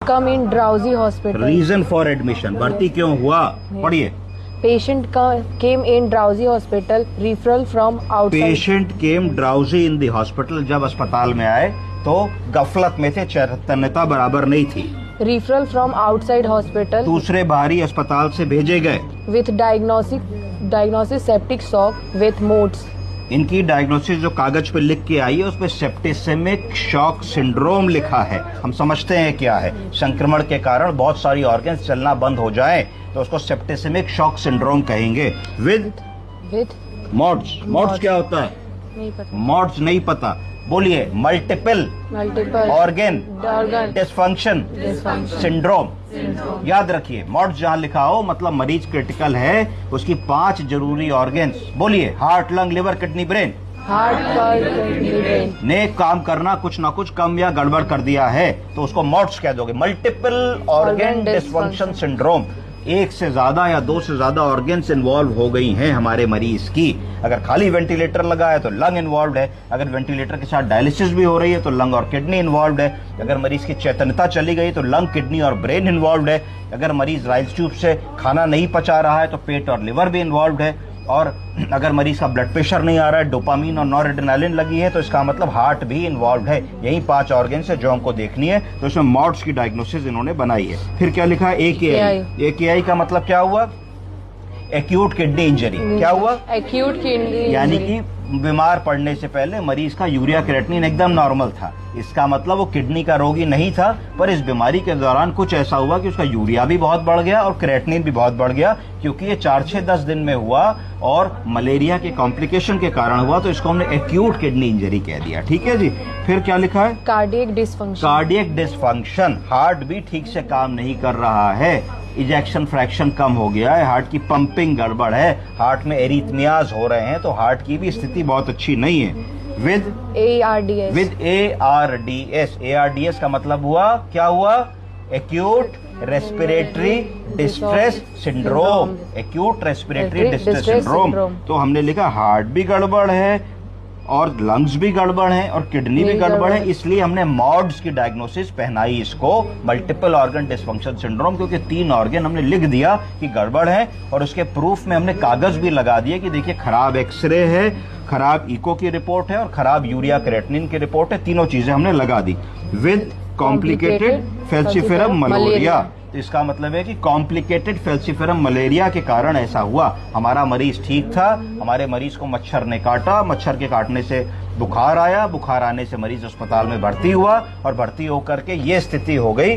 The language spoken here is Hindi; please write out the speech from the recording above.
come in drowsy hospital. Reason for admission, भर्ती क्यों हुआ, पढ़िए। Patient came in drowsy hospital. Referral from outside. Patient came drowsy in the hospital, जब अस्पताल में आए तो गफलत में थे, चैतन्यता बराबर नहीं थी। Referral from outside hospital. दूसरे बाहरी अस्पताल से भेजे गए। With diagnosis septic shock with modes. इनकी डायग्नोसिस जो कागज पे लिख के आई है उसपे सेप्टिसेमिक शॉक सिंड्रोम लिखा है। हम समझते हैं क्या है, संक्रमण के कारण बहुत सारी ऑर्गन्स चलना बंद हो जाए तो उसको सेप्टिसेमिक शॉक सिंड्रोम कहेंगे। विद मॉड्स क्या होता है, नहीं पता। मॉड्स नहीं पता, बोलिए। मल्टीपल ऑर्गन डिसफंक्शन सिंड्रोम, याद रखिए। मॉड्स जहां लिखा हो मतलब मरीज क्रिटिकल है, उसकी 5 जरूरी ऑर्गन्स, बोलिए। Heart, lung, liver, kidney, brain ने काम करना कुछ ना कुछ कम या गड़बड़ कर दिया है तो उसको मॉड्स कह दोगे। मल्टीपल ऑर्गन डिसफंक्शन सिंड्रोम, एक से ज्यादा या 2 से ज्यादा ऑर्गन्स इन्वॉल्व हो गई हैं हमारे मरीज की। अगर खाली वेंटिलेटर लगा है तो लंग इन्वॉल्व है, अगर वेंटिलेटर के साथ डायलिसिस भी हो रही है तो लंग और किडनी इन्वॉल्व है, अगर मरीज की चेतनता चली गई तो लंग, किडनी और ब्रेन इन्वॉल्व है, अगर मरीज राइस ट्यूब से खाना नहीं पचा रहा है तो पेट और लिवर भी इन्वॉल्व है, और अगर मरीज का ब्लड प्रेशर नहीं आ रहा है, डोपामीन और नॉरएड्रेनालिन लगी है तो इसका मतलब हार्ट भी इन्वॉल्व है। यही 5 ऑर्गन्स है जो हमको देखनी है, तो इसमें मॉड्स की डायग्नोसिस इन्होंने बनाई है। फिर क्या लिखा है, AKI का मतलब क्या हुआ, एक्यूट किडनी इंजरी। क्या हुआ, एक्यूट किडनी, यानी कि बीमार पड़ने से पहले मरीज का यूरिया क्रिएटिनिन एकदम नॉर्मल था। इसका मतलब वो किडनी का रोगी नहीं था, पर इस बीमारी के दौरान कुछ ऐसा हुआ कि उसका यूरिया भी बहुत बढ़ गया और क्रिएटिनिन भी बहुत बढ़ गया। क्योंकि ये 4-6-10 दिन में हुआ और मलेरिया के कॉम्प्लिकेशन के कारण हुआ तो इसको हमने एक्यूट किडनी इंजरी कह दिया। ठीक है जी। फिर क्या लिखा है, cardiac dysfunction. Cardiac dysfunction, heart भी ठीक से काम नहीं कर रहा है, इजेक्शन फ्रैक्शन कम हो गया है, हार्ट की पंपिंग गड़बड़ है, हार्ट में एरिथमियाज हो रहे हैं, तो हार्ट की भी स्थिति बहुत अच्छी नहीं है। विद ARDS का मतलब हुआ, क्या हुआ, acute respiratory distress syndrome, acute respiratory distress syndrome. तो हमने लिखा हार्ट भी गड़बड़ है और लंग्स भी गड़बड़ है और किडनी भी गड़बड़ है, इसलिए हमने मॉड्स की डायग्नोसिस पहनाई इसको, मल्टीपल ऑर्गन डिसफंक्शन सिंड्रोम, क्योंकि 3 ऑर्गन हमने लिख दिया कि गड़बड़ है और उसके प्रूफ में हमने कागज भी लगा दिए कि देखिए खराब एक्सरे है, खराब इको की रिपोर्ट है और खराब यूरिया क्रिएटिनिन की रिपोर्ट है, तीनों चीजें हमने लगा दी। विद कॉम्प्लिकेटेड फैल्सिफेरम मलेरिया, तो इसका मतलब है कि कॉम्प्लिकेटेड फैल्सिफेरम मलेरिया के कारण ऐसा हुआ। हमारा मरीज ठीक था, हमारे मरीज को मच्छर ने काटा, मच्छर के काटने से बुखार आया, बुखार आने से मरीज अस्पताल में भर्ती हुआ और भर्ती होकर के ये स्थिति हो गई।